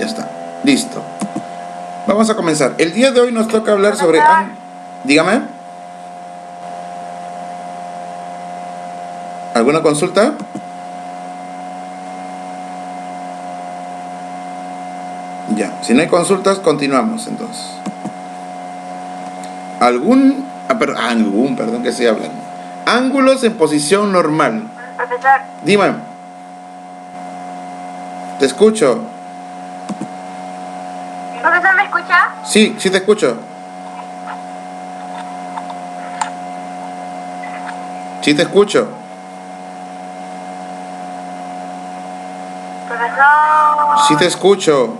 está. Listo. Vamos a comenzar. El día de hoy nos toca hablar sobre... Dígame. ¿Alguna consulta? Ya. Si no hay consultas, continuamos entonces. Perdón que estoy hablando. Ángulos en posición normal. Profesor. Dime. Te escucho. ¿Profesor, me escucha? Sí, sí te escucho. Sí te escucho. Profesor. Sí te escucho.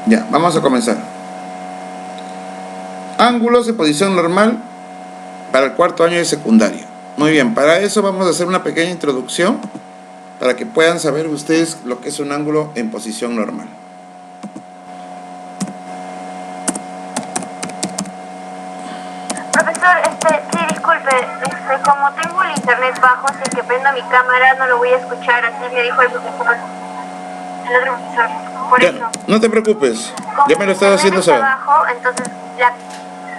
Ya, vamos a comenzar. Ángulos de posición normal para el cuarto año de secundaria. Muy bien, para eso vamos a hacer una pequeña introducción para que puedan saber ustedes lo que es un ángulo en posición normal. Profesor, sí, disculpe, como tengo el internet bajo, si es que prendo mi cámara no lo voy a escuchar, así me dijo el profesor, el otro profesor, por Ya, eso. no te preocupes, Como ya me lo estás mi haciendo internet saber. está bajo, entonces,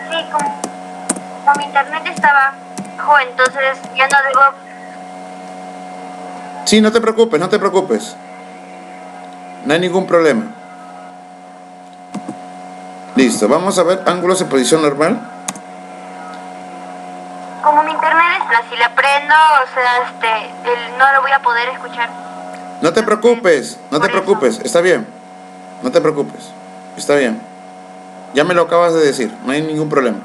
sí, como mi internet está bajo, entonces ya no debo... Sí, no te preocupes, no te preocupes. No hay ningún problema. Listo, vamos a ver ángulos en posición normal. Como mi internet está, si la prendo, o sea, no lo voy a poder escuchar. No te preocupes, no te preocupes, está bien. No te preocupes, está bien. Ya me lo acabas de decir, no hay ningún problema.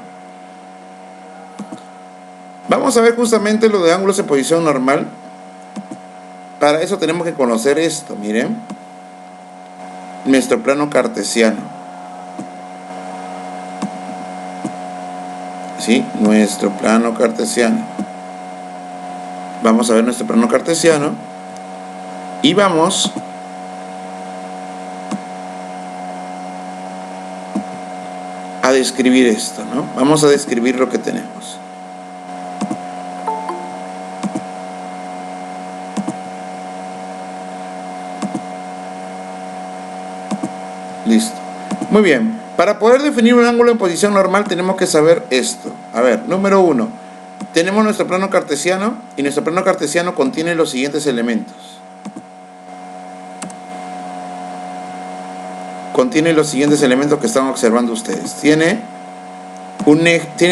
Vamos a ver justamente lo de ángulos en posición normal. Para eso tenemos que conocer esto, miren. Nuestro plano cartesiano. ¿Sí? Nuestro plano cartesiano. Vamos a ver nuestro plano cartesiano. Y vamos a describir esto, ¿no? Vamos a describir lo que tenemos. Listo. Muy bien. Para poder definir un ángulo en posición normal tenemos que saber esto. A ver, número 1. Tenemos nuestro plano cartesiano y nuestro plano cartesiano contiene los siguientes elementos. Contiene los siguientes elementos que están observando ustedes. Tiene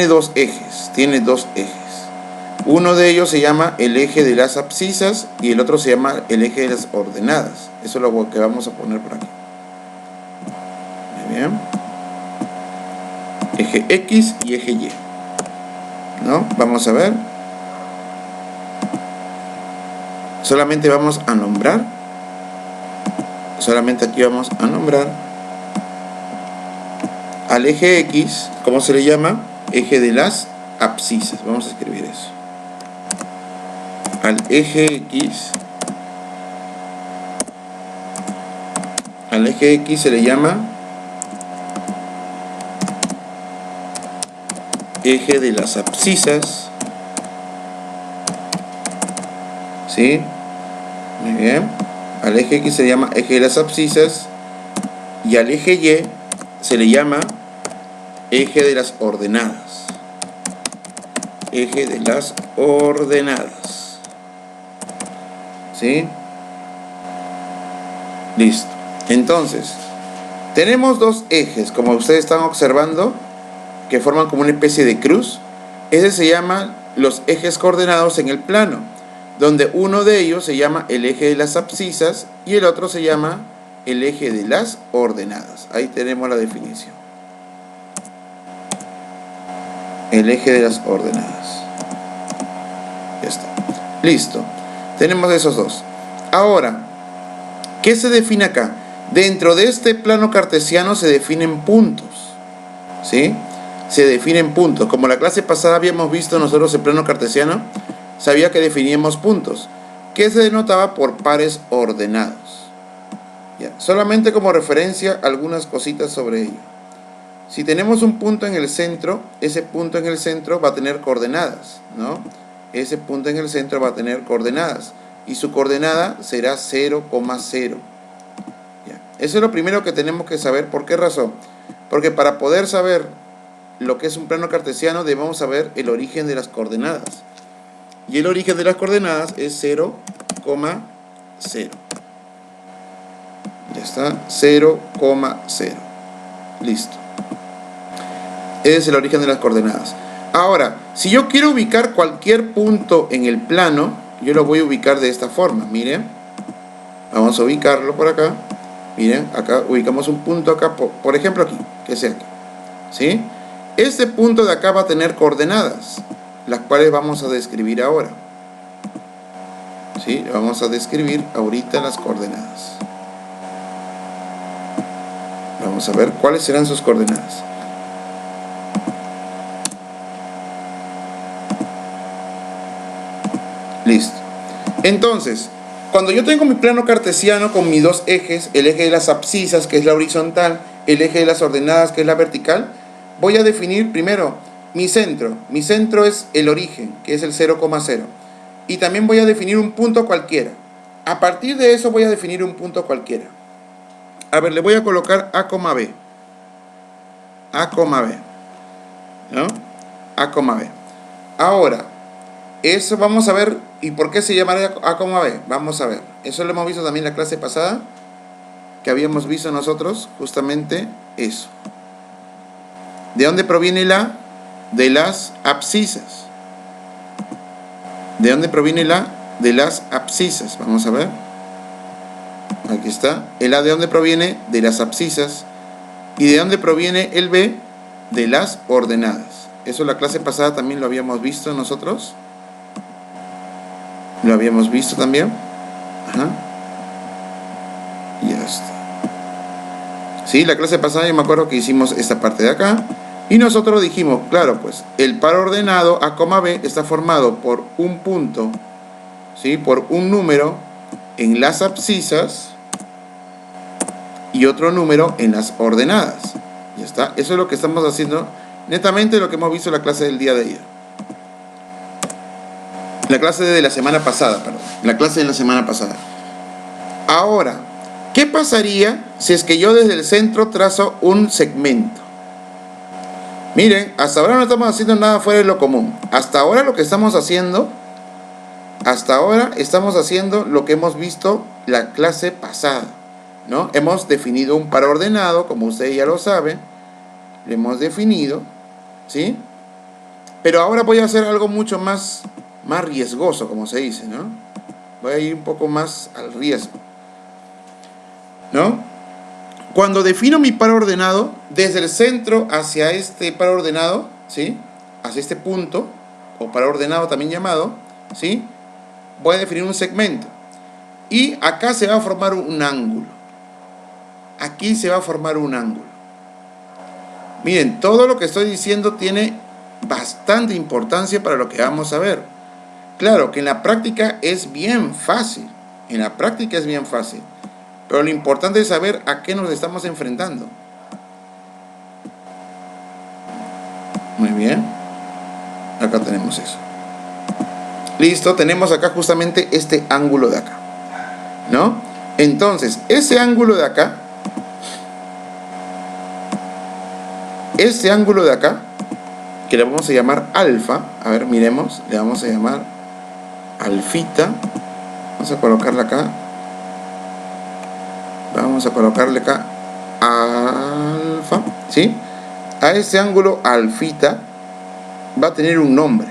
dos ejes. Tiene dos ejes. Uno de ellos se llama el eje de las abscisas y el otro se llama el eje de las ordenadas. Eso es lo que vamos a poner por aquí. Muy bien. Eje X y eje Y. ¿No? Vamos a ver. Solamente vamos a nombrar. Solamente aquí vamos a nombrar al eje X, ¿cómo se le llama? Eje de las abscisas. Vamos a escribir eso. Al eje X. Al eje X se le llama eje de las abscisas. ¿Sí? Muy bien. Al eje X se le llama eje de las abscisas. Y al eje Y se le llama eje de las ordenadas. Eje de las ordenadas. ¿Sí? Listo. Entonces, tenemos dos ejes, como ustedes están observando, que forman como una especie de cruz. Ese se llama los ejes coordenados en el plano, donde uno de ellos se llama el eje de las abscisas y el otro se llama el eje de las ordenadas. Ahí tenemos la definición. El eje de las ordenadas. Ya está. Listo. Tenemos esos dos. Ahora, ¿qué se define acá? Dentro de este plano cartesiano se definen puntos. ¿Sí? Se definen puntos. Como la clase pasada habíamos visto nosotros el plano cartesiano, sabía que definíamos puntos, que se denotaba por pares ordenados. Ya, solamente como referencia algunas cositas sobre ello. Si tenemos un punto en el centro, ese punto en el centro va a tener coordenadas, ¿no? Ese punto en el centro va a tener coordenadas y su coordenada será 0,0. Eso es lo primero que tenemos que saber. ¿Por qué razón? Porque para poder saber lo que es un plano cartesiano debemos saber el origen de las coordenadas. Y el origen de las coordenadas es 0,0. Ya está, 0,0. Listo. Ese es el origen de las coordenadas. Ahora, si yo quiero ubicar cualquier punto en el plano, yo lo voy a ubicar de esta forma. Miren, vamos a ubicarlo por acá. Miren, acá ubicamos un punto acá, por ejemplo aquí, que sea aquí, ¿sí? Este punto de acá va a tener coordenadas, las cuales vamos a describir ahora, ¿sí? Vamos a describir ahorita las coordenadas. Vamos a ver cuáles serán sus coordenadas. Listo. Entonces, cuando yo tengo mi plano cartesiano con mis dos ejes, el eje de las abscisas, que es la horizontal, el eje de las ordenadas, que es la vertical, voy a definir primero mi centro. Mi centro es el origen, que es el 0,0. Y también voy a definir un punto cualquiera. A partir de eso voy a definir un punto cualquiera. A ver, le voy a colocar A, B. A, B. ¿No? A, B. Ahora, eso vamos a ver. ¿Y por qué se llamaría A, B? Vamos a ver. Eso lo hemos visto también en la clase pasada, que habíamos visto nosotros, justamente eso. ¿De dónde proviene el A? De las abscisas. ¿De dónde proviene el A? De las abscisas. Vamos a ver. Aquí está. El A, ¿de dónde proviene? De las abscisas. ¿Y de dónde proviene el B? De las ordenadas. Eso en la clase pasada también lo habíamos visto nosotros. Lo habíamos visto también. Ajá. Y ya está. Sí, la clase pasada yo me acuerdo que hicimos esta parte de acá. Y nosotros dijimos, claro, pues el par ordenado A, B está formado por un punto, ¿sí? Por un número en las abscisas y otro número en las ordenadas. Ya está. Eso es lo que estamos haciendo, netamente lo que hemos visto en la clase del día de ayer. La clase de la semana pasada, perdón. La clase de la semana pasada. Ahora, ¿qué pasaría si es que yo desde el centro trazo un segmento? Miren, hasta ahora no estamos haciendo nada fuera de lo común. Hasta ahora lo que estamos haciendo, lo que hemos visto la clase pasada, ¿no? Hemos definido un par ordenado, como ustedes ya lo saben. Lo hemos definido, ¿sí? Pero ahora voy a hacer algo mucho más riesgoso, como se dice, ¿no? Voy a ir un poco más al riesgo, ¿no? Cuando defino mi par ordenado, desde el centro hacia este par ordenado, ¿sí? Hacia este punto, o par ordenado también llamado, ¿sí? Voy a definir un segmento. Y acá se va a formar un ángulo. Aquí se va a formar un ángulo. Miren, todo lo que estoy diciendo tiene bastante importancia para lo que vamos a ver. Claro que en la práctica es bien fácil. En la práctica es bien fácil. Pero lo importante es saber a qué nos estamos enfrentando. Muy bien. Acá tenemos eso. Listo, tenemos acá justamente este ángulo de acá, ¿no? Entonces, ese ángulo de acá, que le vamos a llamar alfa, a ver, miremos, le vamos a llamar alfita. Vamos a colocarle acá. Vamos a colocarle acá alfa, ¿sí? A este ángulo alfita va a tener un nombre.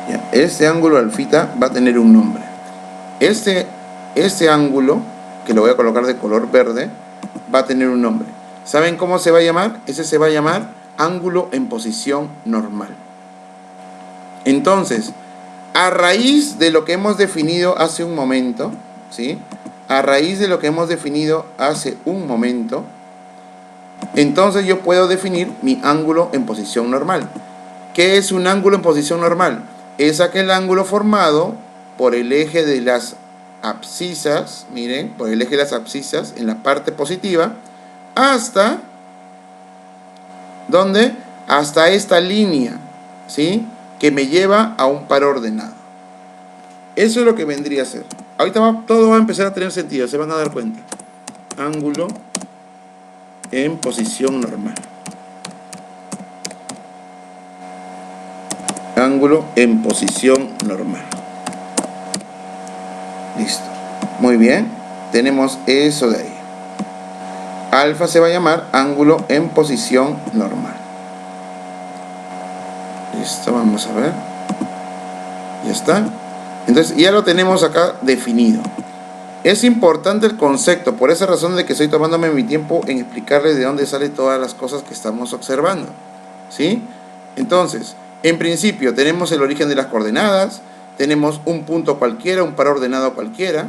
Ya, este ángulo alfita va a tener un nombre. Este ángulo, que lo voy a colocar de color verde, va a tener un nombre. ¿Saben cómo se va a llamar? Ese se va a llamar ángulo en posición normal. Entonces, a raíz de lo que hemos definido hace un momento, ¿sí? A raíz de lo que hemos definido hace un momento, entonces yo puedo definir mi ángulo en posición normal. ¿Qué es un ángulo en posición normal? Es aquel ángulo formado por el eje de las abscisas, miren, por el eje de las abscisas en la parte positiva, hasta, ¿dónde? Hasta esta línea, ¿sí? Que me lleva a un par ordenado. Eso es lo que vendría a ser. Ahorita todo va a empezar a tener sentido, se van a dar cuenta. Ángulo en posición normal. Ángulo en posición normal. Listo. Muy bien. Tenemos eso de ahí. Alfa se va a llamar ángulo en posición normal. Listo, vamos a ver. Ya está. Entonces ya lo tenemos acá definido. Es importante el concepto, por esa razón de que estoy tomándome mi tiempo en explicarles de dónde salen todas las cosas que estamos observando. ¿Sí? Entonces, en principio tenemos el origen de las coordenadas, tenemos un punto cualquiera, un par ordenado cualquiera,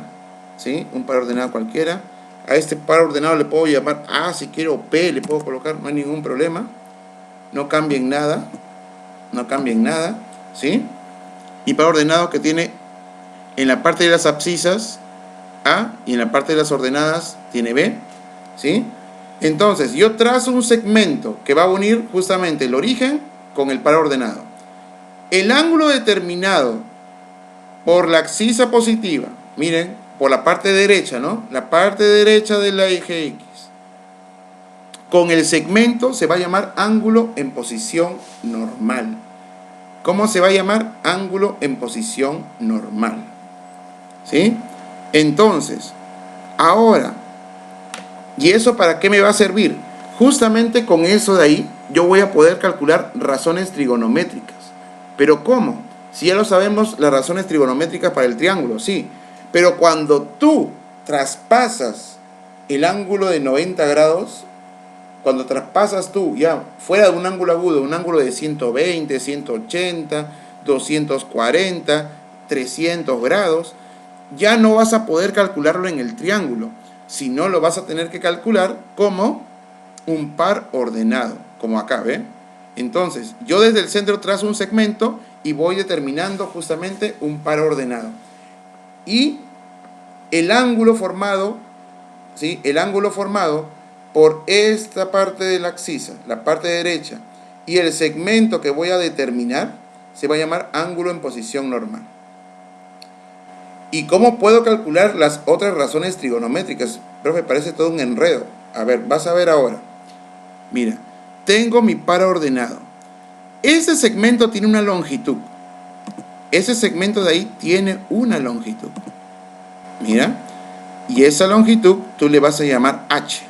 ¿sí? Un par ordenado cualquiera. A este par ordenado le puedo llamar A si quiero, o P le puedo colocar, no hay ningún problema. No cambien nada, no cambien nada, ¿sí? Y par ordenado que tiene en la parte de las abscisas A y en la parte de las ordenadas tiene B, ¿sí? Entonces yo trazo un segmento que va a unir justamente el origen con el par ordenado. El ángulo determinado por la abscisa positiva, miren, por la parte derecha, ¿no? La parte derecha de la eje X. Con el segmento se va a llamar ángulo en posición normal. ¿Cómo se va a llamar? Ángulo en posición normal. ¿Sí? Entonces, ahora, ¿y eso para qué me va a servir? Justamente con eso de ahí, yo voy a poder calcular razones trigonométricas. ¿Pero cómo? Si ya lo sabemos, las razones trigonométricas para el triángulo, sí. Pero cuando tú traspasas el ángulo de 90 grados, cuando traspasas tú ya fuera de un ángulo agudo, un ángulo de 120, 180, 240, 300 grados, ya no vas a poder calcularlo en el triángulo, sino lo vas a tener que calcular como un par ordenado, como acá, ¿ven? Entonces, yo desde el centro trazo un segmento y voy determinando justamente un par ordenado. Y el ángulo formado, ¿sí? El ángulo formado por esta parte de la abscisa, la parte derecha, y el segmento que voy a determinar, se va a llamar ángulo en posición normal. ¿Y cómo puedo calcular las otras razones trigonométricas? Profe, parece todo un enredo. A ver, vas a ver ahora. Mira, tengo mi par ordenado. Ese segmento tiene una longitud. Ese segmento de ahí tiene una longitud. Mira, y esa longitud tú le vas a llamar H.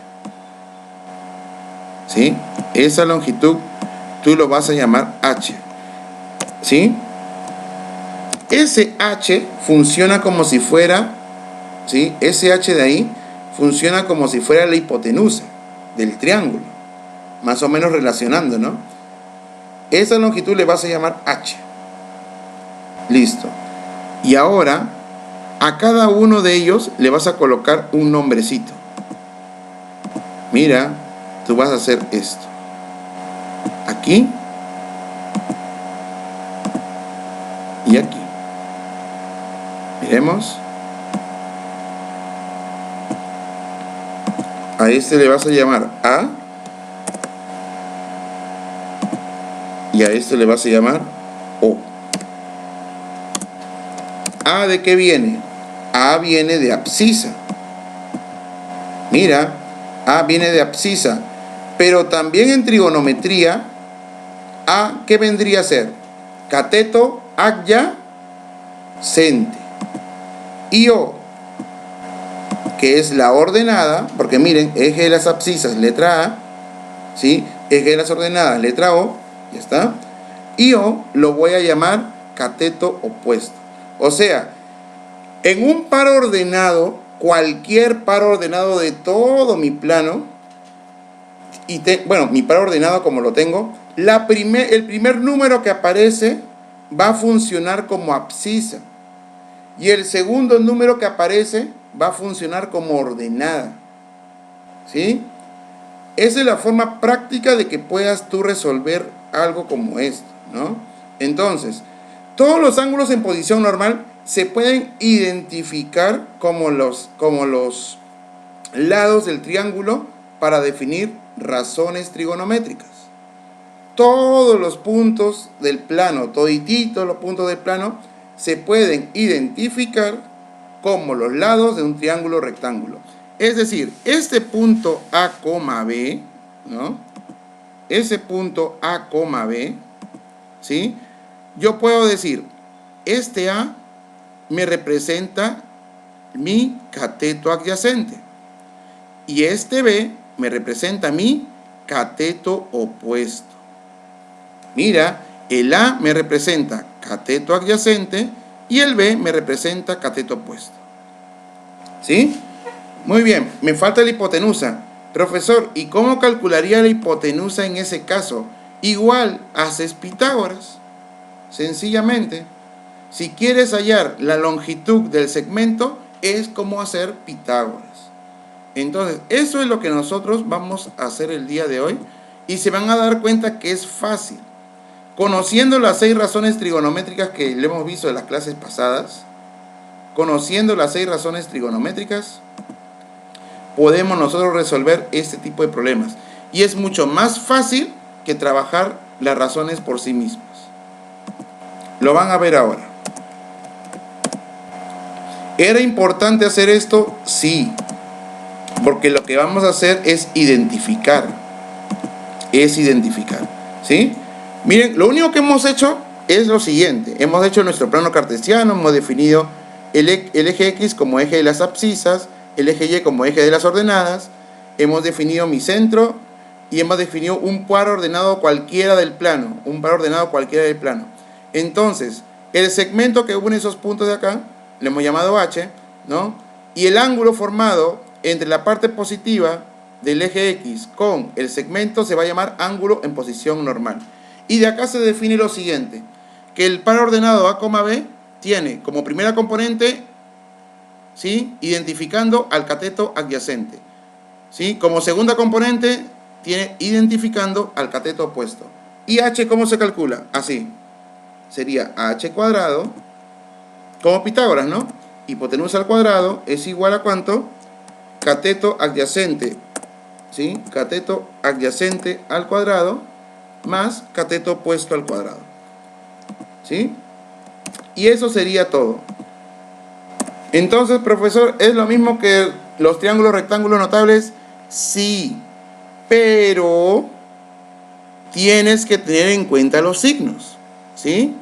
¿Sí? Esa longitud tú lo vas a llamar H. ¿Sí? Ese H funciona como si fuera, ¿sí? Ese H de ahí funciona como si fuera la hipotenusa del triángulo, más o menos relacionando, ¿no? Esa longitud le vas a llamar H. Listo. Y ahora, a cada uno de ellos le vas a colocar un nombrecito. Mira, tú vas a hacer esto. Aquí. Y aquí. Miremos. A este le vas a llamar A. Y a este le vas a llamar O. ¿A de qué viene? A viene de abscisa. Mira, A viene de abscisa. Pero también en trigonometría, A, ¿qué vendría a ser? Cateto, adyacente. Y O, que es la ordenada, porque miren, eje de las abscisas, letra A, ¿sí? Eje de las ordenadas, letra O, ya está. Y O lo voy a llamar cateto opuesto. O sea, en un par ordenado, cualquier par ordenado de todo mi plano, bueno, mi par ordenado como lo tengo, el primer número que aparece va a funcionar como abscisa. Y el segundo número que aparece va a funcionar como ordenada. ¿Sí? Esa es la forma práctica de que puedas tú resolver algo como esto, ¿no? Entonces, todos los ángulos en posición normal se pueden identificar como los lados del triángulo para definir razones trigonométricas. Todos los puntos del plano, todititos los puntos del plano, se pueden identificar como los lados de un triángulo rectángulo. Es decir, este punto A, B, ¿no? Ese punto A, B, ¿sí? Yo puedo decir, este A me representa mi cateto adyacente y este B me representa mi cateto opuesto. Mira, el A me representa cateto adyacente y el B me representa cateto opuesto. ¿Sí? Muy bien, me falta la hipotenusa. Profesor, ¿y cómo calcularía la hipotenusa en ese caso? Igual, haces Pitágoras. Sencillamente, si quieres hallar la longitud del segmento, es como hacer Pitágoras. Entonces, eso es lo que nosotros vamos a hacer el día de hoy y se van a dar cuenta que es fácil. Conociendo las 6 razones trigonométricas que le hemos visto en las clases pasadas, podemos nosotros resolver este tipo de problemas. Y es mucho más fácil que trabajar las razones por sí mismas. Lo van a ver ahora. ¿Era importante hacer esto? Sí. Porque lo que vamos a hacer es identificar. ¿Sí? Miren, lo único que hemos hecho es lo siguiente. Hemos hecho nuestro plano cartesiano, hemos definido el eje X como eje de las abscisas, el eje Y como eje de las ordenadas, hemos definido mi centro y hemos definido un par ordenado cualquiera del plano. Entonces, el segmento que une esos puntos de acá, le hemos llamado H, ¿no? Y el ángulo formado entre la parte positiva del eje X con el segmento se va a llamar ángulo en posición normal. Y de acá se define lo siguiente, que el par ordenado A, B tiene como primera componente, ¿sí?, identificando al cateto adyacente, ¿sí? Como segunda componente tiene identificando al cateto opuesto. ¿Y H cómo se calcula? Así, sería H cuadrado, como Pitágoras, ¿no? Hipotenusa al cuadrado es igual a ¿cuánto? Cateto adyacente, ¿sí? Cateto adyacente al cuadrado más cateto opuesto al cuadrado, ¿sí? Y eso sería todo. Entonces, profesor, ¿es lo mismo que los triángulos rectángulos notables? Sí, pero tienes que tener en cuenta los signos, ¿sí?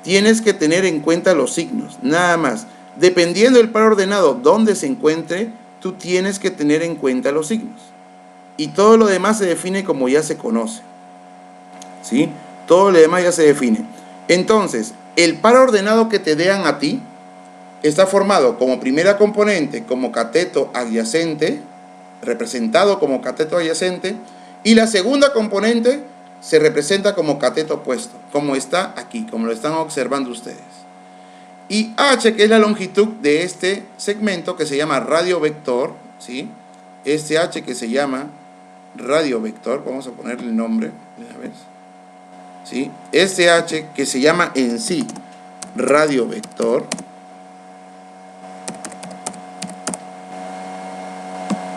Tienes que tener en cuenta los signos, nada más. Dependiendo del par ordenado donde se encuentre, tú tienes que tener en cuenta los signos. Y todo lo demás se define como ya se conoce, ¿sí? Todo lo demás ya se define. Entonces, el par ordenado que te dean a ti está formado como primera componente como cateto adyacente, representado como cateto adyacente, y la segunda componente se representa como cateto opuesto, como está aquí, como lo están observando ustedes. Y H, que es la longitud de este segmento que se llama radio vector, ¿sí? Este H que se llama radio vector, vamos a ponerle el nombre de una vez, ¿sí? Este H que se llama en sí radio vector,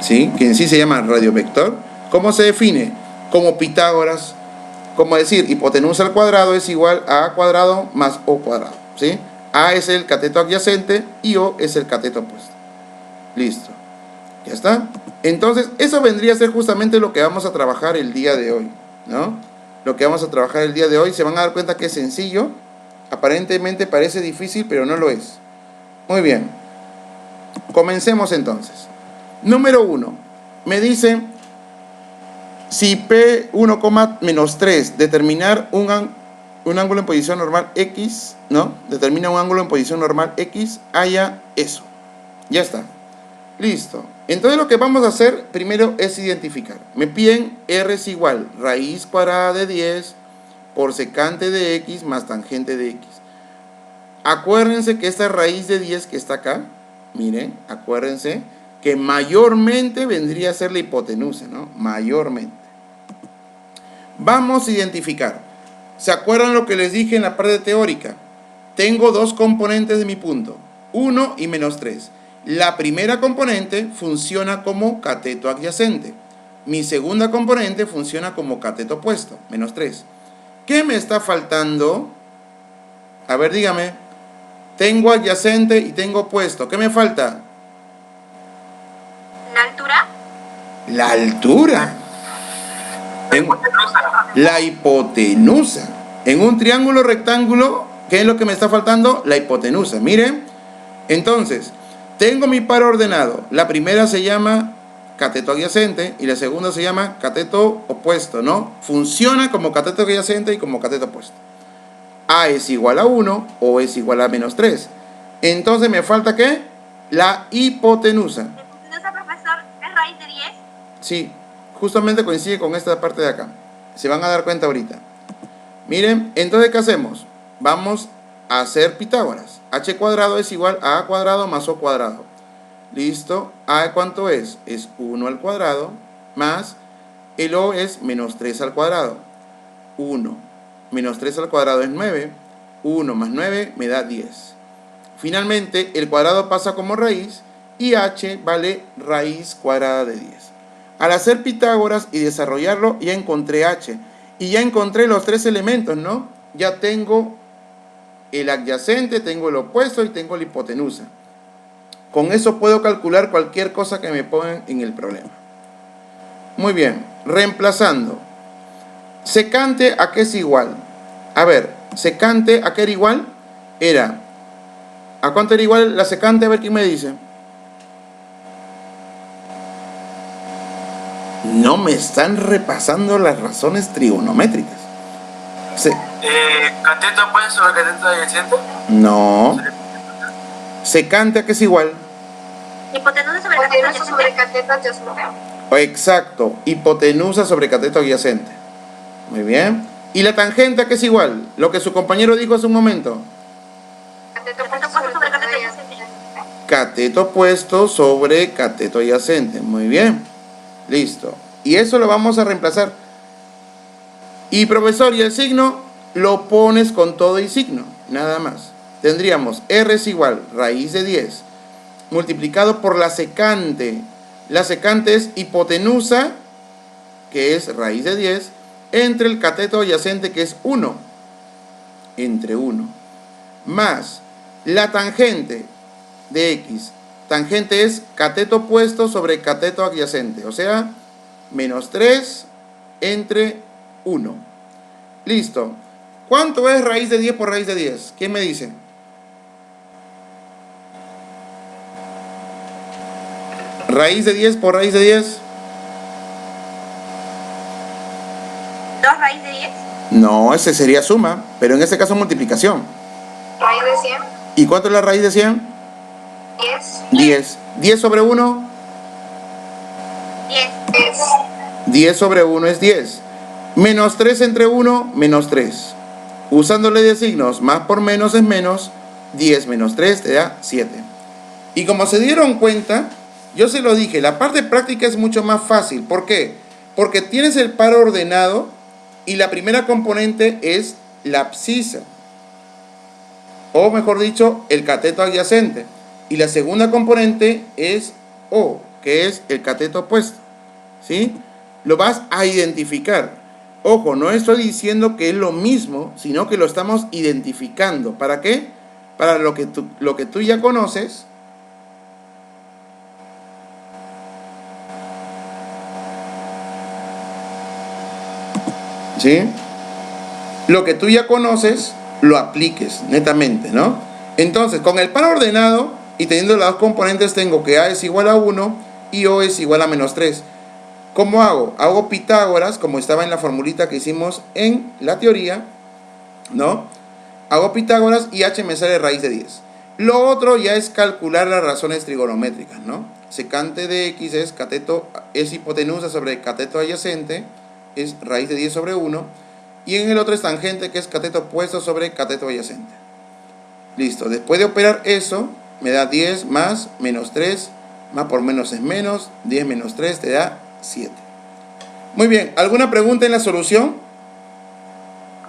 ¿sí? Que en sí se llama radio vector. ¿Cómo se define? Como Pitágoras, como decir, hipotenusa al cuadrado es igual a A cuadrado más O cuadrado, ¿sí? A es el cateto adyacente y O es el cateto opuesto. Listo. Ya está. Entonces, eso vendría a ser justamente lo que vamos a trabajar el día de hoy, ¿no? Lo que vamos a trabajar el día de hoy, se van a dar cuenta que es sencillo. Aparentemente parece difícil, pero no lo es. Muy bien. Comencemos entonces. Número 1. Me dice, si P1, -3, determinar un ángulo en posición normal X, ¿no? Determina un ángulo en posición normal X, haya eso. Ya está. Listo. Entonces lo que vamos a hacer primero es identificar. Me piden R es igual raíz cuadrada de 10 por secante de X más tangente de X. Acuérdense que esta raíz de 10 que está acá, miren, acuérdense que mayormente vendría a ser la hipotenusa, ¿no? Mayormente. Vamos a identificar. ¿Se acuerdan lo que les dije en la parte teórica? Tengo dos componentes de mi punto, 1 y menos 3. La primera componente funciona como cateto adyacente. Mi segunda componente funciona como cateto opuesto, menos 3. ¿Qué me está faltando? A ver, dígame. Tengo adyacente y tengo opuesto. ¿Qué me falta? ¿La altura? La altura. La hipotenusa. En un triángulo rectángulo, ¿qué es lo que me está faltando? La hipotenusa. Miren. Entonces, tengo mi par ordenado. La primera se llama cateto adyacente y la segunda se llama cateto opuesto, ¿no? Funciona como cateto adyacente y como cateto opuesto. A es igual a 1 o es igual a menos 3. Entonces me falta ¿qué? La hipotenusa. ¿La hipotenusa, profesor, es raíz de 10? Sí, justamente coincide con esta parte de acá. Se van a dar cuenta ahorita. Miren, entonces ¿qué hacemos? Vamos a hacer Pitágoras. H cuadrado es igual a A cuadrado más O cuadrado. ¿Listo? A ¿cuánto es? Es 1 al cuadrado más el O es menos 3 al cuadrado. 1 menos 3 al cuadrado es 9. 1 más 9 me da 10. Finalmente, el cuadrado pasa como raíz y H vale raíz cuadrada de 10. Al hacer Pitágoras y desarrollarlo, ya encontré H. Y ya encontré los tres elementos, ¿no? Ya tengo el adyacente, tengo el opuesto y tengo la hipotenusa. Con eso puedo calcular cualquier cosa que me pongan en el problema. Muy bien, reemplazando. Secante, ¿a qué es igual? A ver, secante, ¿a qué era igual? Era, ¿a cuánto era igual la secante? A ver, ¿quién me dice? No me están repasando las razones trigonométricas. ¿Cateto opuesto sobre cateto adyacente? No. Secante, ¿a qué es igual? Hipotenusa sobre cateto adyacente. Exacto, hipotenusa sobre cateto adyacente. Muy bien. ¿Y la tangente a qué es igual? Lo que su compañero dijo hace un momento. Cateto opuesto sobre cateto adyacente. Cateto opuesto sobre cateto adyacente. Muy bien. Listo. Y eso lo vamos a reemplazar. Y profesor, ¿y el signo? Lo pones con todo y signo. Nada más. Tendríamos R es igual raíz de 10 multiplicado por la secante. La secante es hipotenusa, que es raíz de 10, entre el cateto adyacente, que es 1. Entre 1. Más la tangente de X. Tangente es cateto opuesto sobre cateto adyacente. O sea, menos 3 entre 1. Listo. ¿Cuánto es raíz de 10 por raíz de 10? ¿Quién me dice? Raíz de 10 por raíz de 10. 2 raíz de 10. No, ese sería suma, pero en este caso multiplicación. Raíz de 100. ¿Y cuánto es la raíz de 100? 10. 10. 10 sobre 1. 10. 10 sobre 1 es 10. Menos 3 entre 1, menos 3. Usándole de signos, más por menos es menos. 10 menos 3 te da 7. Y como se dieron cuenta, yo se lo dije, la parte práctica es mucho más fácil. ¿Por qué? Porque tienes el par ordenado y la primera componente es la abscisa. O mejor dicho, el cateto adyacente. Y la segunda componente es O, que es el cateto opuesto. ¿Sí? Lo vas a identificar. Ojo, no estoy diciendo que es lo mismo, sino que lo estamos identificando. ¿Para qué? Para lo que tú ya conoces. ¿Sí? Lo que tú ya conoces, lo apliques netamente, ¿no? Entonces, con el par ordenado y teniendo las dos componentes, tengo que A es igual a 1 y O es igual a menos 3. ¿Cómo hago? Hago Pitágoras, como estaba en la formulita que hicimos en la teoría, ¿no? Hago Pitágoras y H me sale raíz de 10. Lo otro ya es calcular las razones trigonométricas, ¿no? Secante de X es hipotenusa sobre cateto adyacente, es raíz de 10 sobre 1. Y en el otro es tangente, que es cateto opuesto sobre cateto adyacente. Listo. Después de operar eso, me da 10 más menos 3 Más por menos es menos. 10 menos 3 te da 7. Muy bien. ¿Alguna pregunta en la solución?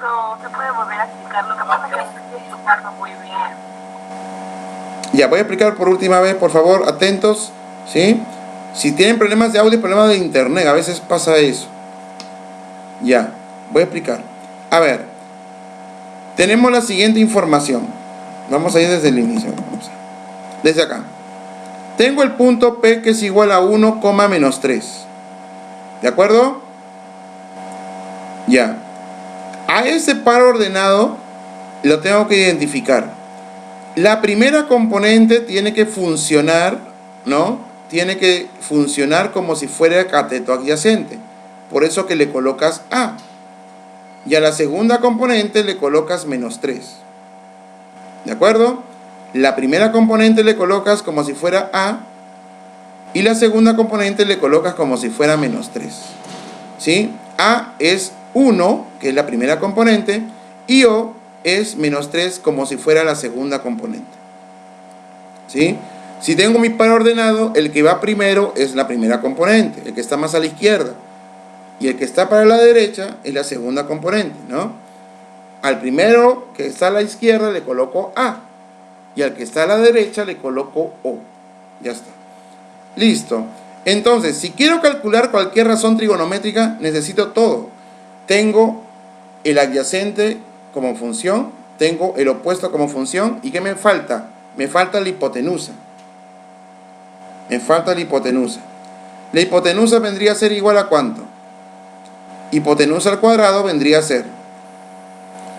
No, se puede volver a explicar. Lo que pasa es que no estoy explicando muy bien. Ya, voy a explicar por última vez, por favor, atentos, ¿sí? Si tienen problemas de audio y problemas de internet, a veces pasa eso. Ya, voy a explicar. A ver, tenemos la siguiente información. Vamos a ir desde el inicio. Desde acá. Tengo el punto P que es igual a 1, menos 3. ¿De acuerdo? Ya. A ese par ordenado lo tengo que identificar. La primera componente tiene que funcionar, ¿no? Tiene que funcionar como si fuera cateto adyacente. Por eso que le colocas A. Y a la segunda componente le colocas menos 3. ¿De acuerdo? La primera componente le colocas como si fuera A. Y la segunda componente le colocas como si fuera menos 3. ¿Sí? A es 1, que es la primera componente. Y O es menos 3 como si fuera la segunda componente. ¿Sí? Si tengo mi par ordenado, el que va primero es la primera componente, el que está más a la izquierda. Y el que está para la derecha es la segunda componente, ¿no? Al primero que está a la izquierda le coloco A. Y al que está a la derecha le coloco O. Ya está. Listo. Entonces, si quiero calcular cualquier razón trigonométrica, necesito todo. Tengo el adyacente como función, tengo el opuesto como función. ¿Y qué me falta? Me falta la hipotenusa. Me falta la hipotenusa. La hipotenusa vendría a ser igual a ¿cuánto? Hipotenusa al cuadrado vendría a ser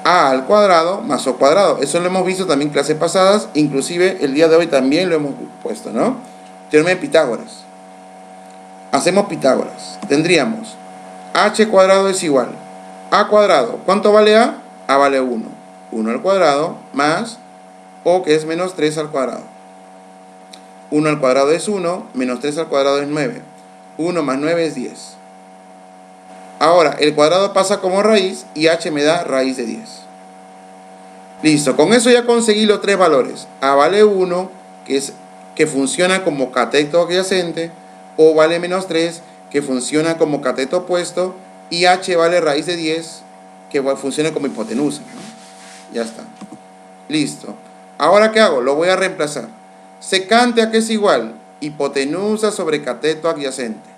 A al cuadrado más O cuadrado. Eso lo hemos visto también en clases pasadas. Inclusive el día de hoy también lo hemos puesto, ¿no? Teorema de Pitágoras. Hacemos Pitágoras. Tendríamos H cuadrado es igual A cuadrado. ¿Cuánto vale A? A vale 1. 1 al cuadrado más O, que es menos 3 al cuadrado. 1 al cuadrado es 1, menos 3 al cuadrado es 9. 1 más 9 es 10. Ahora, el cuadrado pasa como raíz y H me da raíz de 10. Listo, con eso ya conseguí los tres valores. A vale 1, que funciona como cateto adyacente. O vale menos 3, que funciona como cateto opuesto. Y H vale raíz de 10, que funciona como hipotenusa. Ya está. Listo. Ahora, ¿qué hago? Lo voy a reemplazar. Secante, ¿a qué es igual? Hipotenusa sobre cateto adyacente.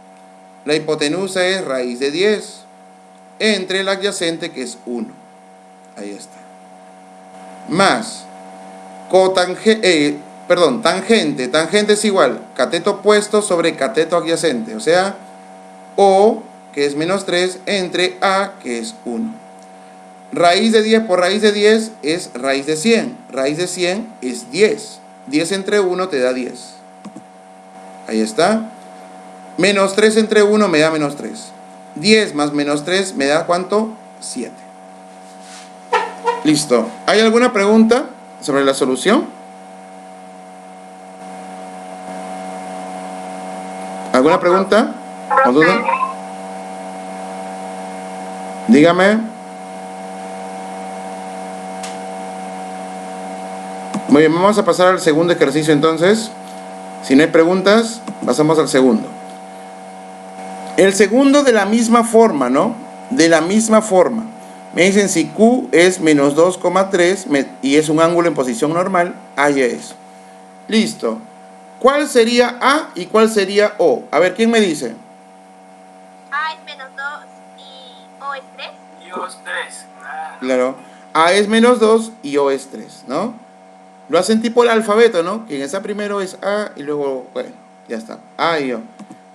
La hipotenusa es raíz de 10 entre el adyacente, que es 1. Ahí está. Más tangente. Tangente es igual cateto opuesto sobre cateto adyacente. O sea, O, que es menos 3, entre A, que es 1. Raíz de 10 por raíz de 10 es raíz de 100. Raíz de 100 es 10. 10 entre 1 te da 10. Ahí está. Menos 3 entre 1 me da menos 3. 10 más menos 3 me da ¿cuánto? 7. Listo. ¿Hay alguna pregunta sobre la solución? ¿Alguna pregunta o duda? Dígame. Muy bien, vamos a pasar al segundo ejercicio entonces. Si no hay preguntas, pasamos al segundo. El segundo de la misma forma, ¿no? De la misma forma. Me dicen si Q es menos 2,3 y es un ángulo en posición normal, haya eso. Listo. ¿Cuál sería A y cuál sería O? A ver, ¿quién me dice? A es menos 2 y O es 3. Y O es 3. Claro. A es menos 2 y O es 3, ¿no? Lo hacen tipo el alfabeto, ¿no? Quien está primero es A y luego, bueno, ya está. A y O.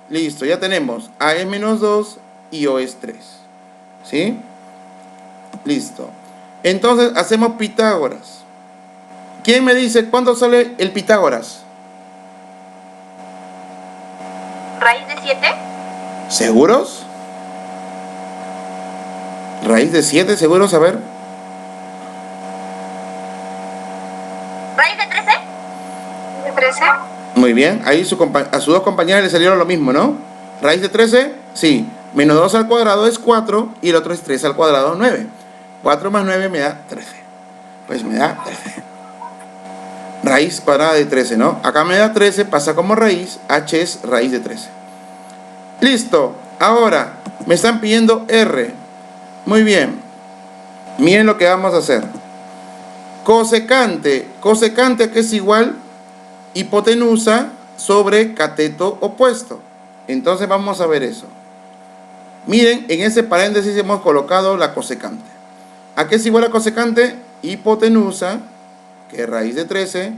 Listo, ya tenemos. A es menos 2 y O es 3. ¿Sí? Listo. Entonces hacemos Pitágoras. ¿Quién me dice cuándo sale el Pitágoras? Raíz de 7. ¿Seguros? ¿Raíz de 7? ¿Seguros? A ver. Raíz de 13. ¿De 13? Muy bien. Ahí a sus dos compañeras le salieron lo mismo, ¿no? ¿Raíz de 13? Sí. Menos 2 al cuadrado es 4 y el otro es 3 al cuadrado 9. 4 más 9 me da 13. Pues me da 13. Raíz cuadrada de 13, ¿no? Acá me da 13, pasa como raíz, h es raíz de 13. Listo. Ahora, me están pidiendo r. Muy bien. Miren lo que vamos a hacer. Cosecante. Cosecante que es igual hipotenusa sobre cateto opuesto. Entonces vamos a ver eso. Miren, en ese paréntesis hemos colocado la cosecante. ¿A qué es igual a cosecante? Hipotenusa, que es raíz de 13,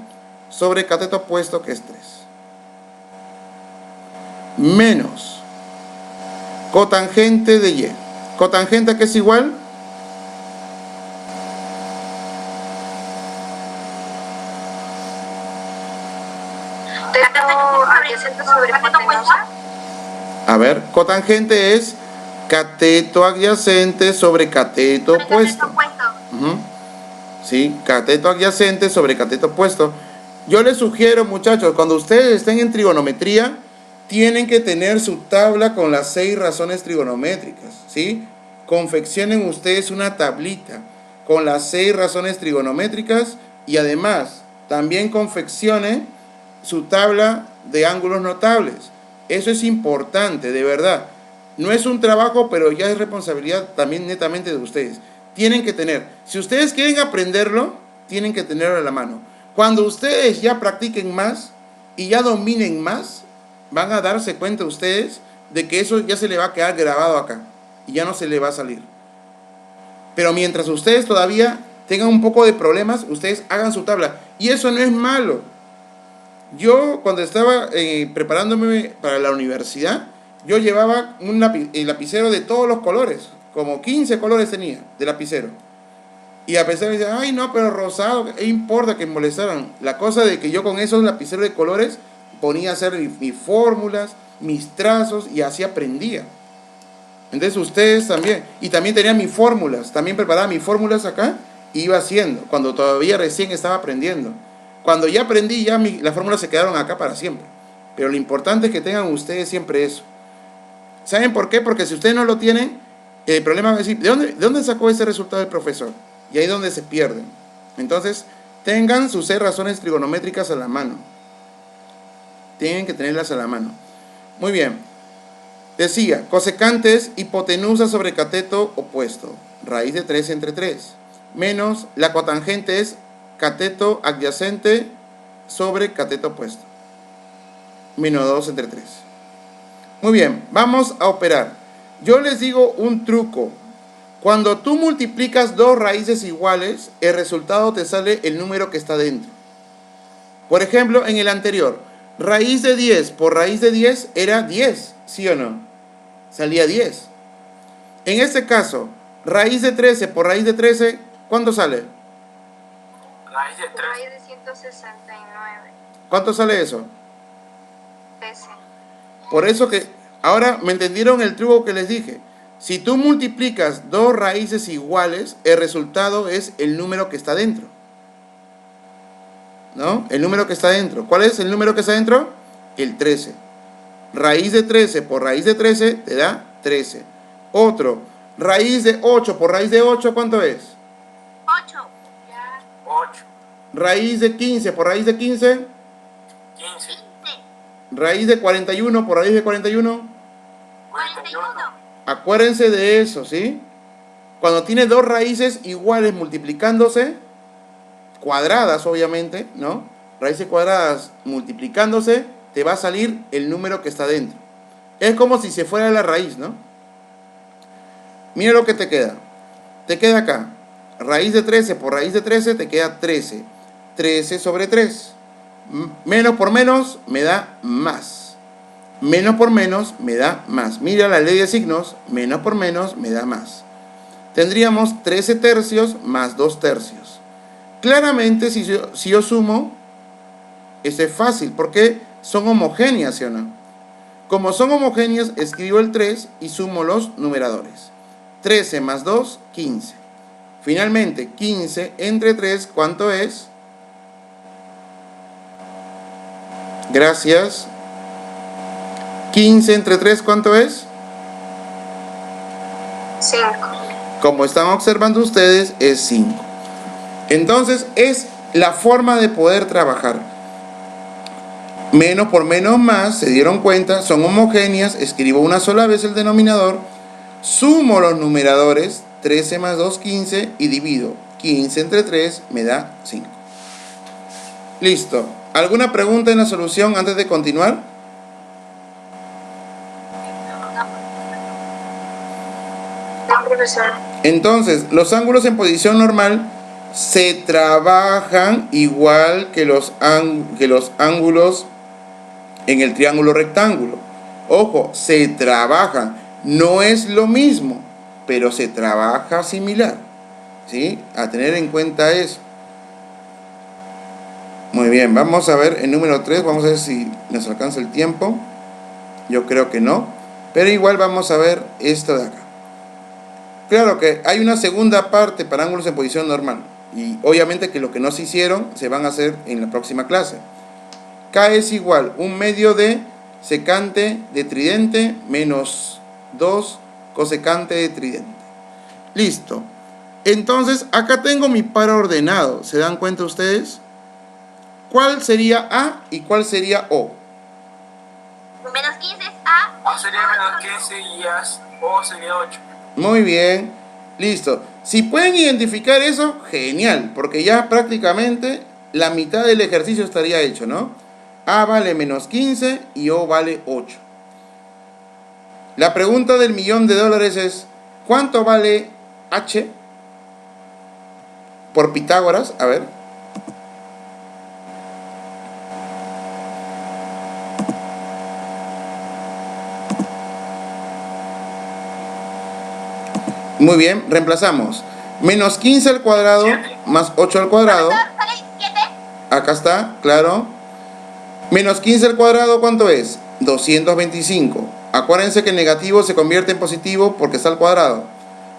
sobre cateto opuesto, que es 3. Menos cotangente de y. ¿Cotangente a qué es igual? Cateto adyacente sobre hipotenusa. A ver, cotangente es cateto adyacente sobre cateto opuesto. Ujú. Sí, cateto adyacente sobre cateto opuesto. Yo les sugiero, muchachos, cuando ustedes estén en trigonometría, tienen que tener su tabla con las 6 razones trigonométricas, ¿sí? Confeccionen ustedes una tablita con las 6 razones trigonométricas y además también confeccionen su tabla de ángulos notables. Eso es importante, de verdad. No es un trabajo, pero ya es responsabilidad también netamente de ustedes. Tienen que tener, si ustedes quieren aprenderlo, tienen que tenerlo a la mano. Cuando ustedes ya practiquen más y ya dominen más, van a darse cuenta ustedes de que eso ya se le va a quedar grabado acá y ya no se le va a salir. Pero mientras ustedes todavía tengan un poco de problemas, ustedes hagan su tabla. Y eso no es malo. Yo cuando estaba preparándome para la universidad, yo llevaba un lapicero de todos los colores, como 15 colores tenía de lapicero. Y a pesar de decir, ay no, pero rosado, ¿qué importa que me molestaran? La cosa de que yo con esos lapiceros de colores ponía a hacer mis fórmulas, mis trazos y así aprendía. Entonces ustedes también, y también tenía mis fórmulas, también preparaba mis fórmulas acá y iba haciendo, cuando todavía recién estaba aprendiendo. Cuando ya aprendí, ya las fórmulas se quedaron acá para siempre. Pero lo importante es que tengan ustedes siempre eso. ¿Saben por qué? Porque si ustedes no lo tienen, el problema es decir, ¿de dónde sacó ese resultado el profesor? Y ahí es donde se pierden. Entonces, tengan sus 6 razones trigonométricas a la mano. Tienen que tenerlas a la mano. Muy bien. Decía, cosecante es hipotenusa sobre cateto opuesto. Raíz de 3 entre 3. Menos la cotangente es cateto adyacente sobre cateto opuesto. Menos 2 entre 3. Muy bien, vamos a operar. Yo les digo un truco. Cuando tú multiplicas 2 raíces iguales, el resultado te sale el número que está dentro. Por ejemplo, en el anterior, raíz de 10 por raíz de 10 era 10, ¿sí o no? Salía 10. En este caso, raíz de 13 por raíz de 13, ¿cuánto sale? Raíz de 3. Raíz de 169. ¿Cuánto sale eso? 13. Por eso que, ahora me entendieron el truco que les dije. Si tú multiplicas 2 raíces iguales, el resultado es el número que está dentro. ¿No? El número que está dentro. ¿Cuál es el número que está dentro? El 13. Raíz de 13 por raíz de 13 te da 13. Otro, raíz de 8 por raíz de 8, ¿cuánto es? 8. 8. Raíz de 15 por raíz de 15. 15. Raíz de 41 por raíz de 41. 41. Acuérdense de eso, ¿sí? Cuando tiene 2 raíces iguales multiplicándose, cuadradas obviamente, ¿no? Raíces cuadradas multiplicándose, te va a salir el número que está dentro. Es como si se fuera la raíz, ¿no? Mira lo que te queda. Te queda acá. Raíz de 13 por raíz de 13 te queda 13. 13 sobre 3. Menos por menos me da más. Menos por menos me da más. Mira la ley de signos. Menos por menos me da más. Tendríamos 13 tercios más 2 tercios. Claramente, si yo sumo, esto es fácil, porque son homogéneas, ¿sí o no? Como son homogéneas, escribo el 3 y sumo los numeradores. 13 más 2, 15. Finalmente, 15 entre 3, ¿cuánto es? Gracias. 15 entre 3, ¿cuánto es? 5. Como están observando ustedes, es 5. Entonces, es la forma de poder trabajar. Menos por menos más, se dieron cuenta, son homogéneas, escribo una sola vez el denominador, sumo los numeradores, 13 más 2, 15, y divido 15 entre 3, me da 5. Listo. ¿Alguna pregunta en la solución antes de continuar? No, profesor. Entonces, los ángulos en posición normal se trabajan igual que los ángulos en el triángulo rectángulo. Ojo, se trabajan. No es lo mismo, pero se trabaja similar. ¿Sí? A tener en cuenta eso. Muy bien, vamos a ver el número 3. Vamos a ver si nos alcanza el tiempo. Yo creo que no. Pero igual vamos a ver esto de acá. Claro que hay una segunda parte para ángulos en posición normal. Y obviamente que lo que no se hicieron se van a hacer en la próxima clase. K es igual 1/2 de secante de tridente menos 2 cosecante de tridente. Listo. Entonces, acá tengo mi par ordenado. ¿Se dan cuenta ustedes? ¿Cuál sería A y cuál sería O? Menos 15 es A. A sería menos 15 y O sería 8. Muy bien. Listo. Si pueden identificar eso, genial. Porque ya prácticamente la mitad del ejercicio estaría hecho, ¿no? A vale menos 15 y O vale 8. La pregunta del $1.000.000 es: ¿cuánto vale H? Por Pitágoras, a ver. Muy bien, reemplazamos. Menos 15 al cuadrado más 8 al cuadrado. ¿Sale 7? Acá está, claro. Menos 15 al cuadrado, ¿cuánto es? 225. Acuérdense que el negativo se convierte en positivo porque está al cuadrado.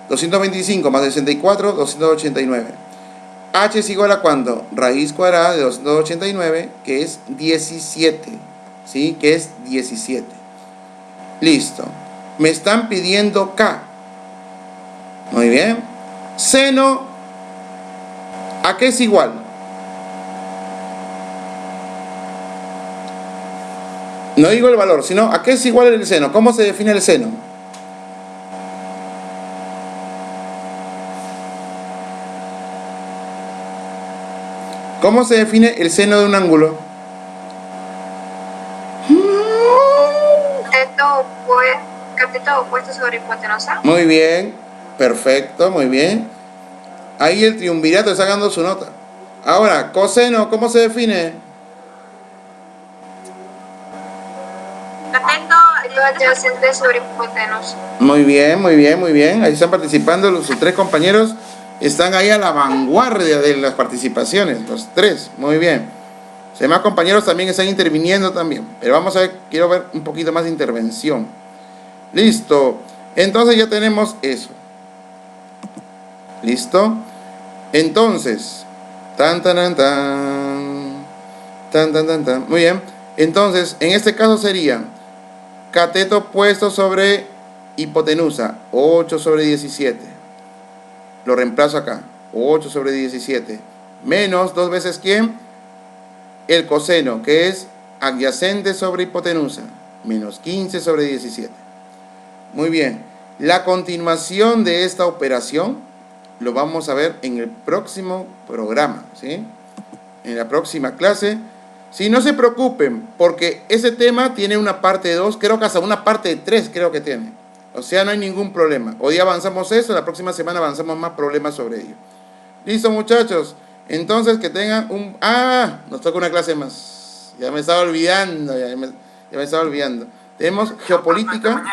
225 más 64, 289. H es igual a ¿cuánto? Raíz cuadrada de 289, que es 17. ¿Sí? Que es 17. Listo. Me están pidiendo K. Muy bien. Seno, ¿a qué es igual? No digo el valor, sino ¿a qué es igual el seno? ¿Cómo se define el seno? ¿Cómo se define el seno de un ángulo? Cateto opuesto sobre hipotenusa. Muy bien, perfecto, muy bien. Ahí el triunvirato está sacando su nota. Ahora, coseno, ¿cómo se define? Cateto adyacente sobre hipotenusa. Muy bien, muy bien, muy bien. Ahí están participando sus 3 compañeros. Están ahí a la vanguardia de las participaciones, los 3. Muy bien. Los demás compañeros también están interviniendo también. Pero vamos a ver, quiero ver un poquito más de intervención. Listo. Entonces ya tenemos eso. ¿Listo? Entonces, tan. Muy bien. Entonces, en este caso sería cateto opuesto sobre hipotenusa, 8 sobre 17. Lo reemplazo acá, 8 sobre 17. Menos 2 veces ¿quién? El coseno, que es adyacente sobre hipotenusa, menos 15 sobre 17. Muy bien. La continuación de esta operación lo vamos a ver en el próximo programa, ¿sí? En la próxima clase. Si no se preocupen, porque ese tema tiene una parte 2, creo que hasta una parte 3 creo que tiene. O sea, no hay ningún problema. Hoy avanzamos eso, la próxima semana avanzamos más problemas sobre ello. Listo, muchachos. Entonces, que tengan un... ¡Ah! Nos toca una clase más. Ya me estaba olvidando, ya me estaba olvidando. Tenemos geopolítica.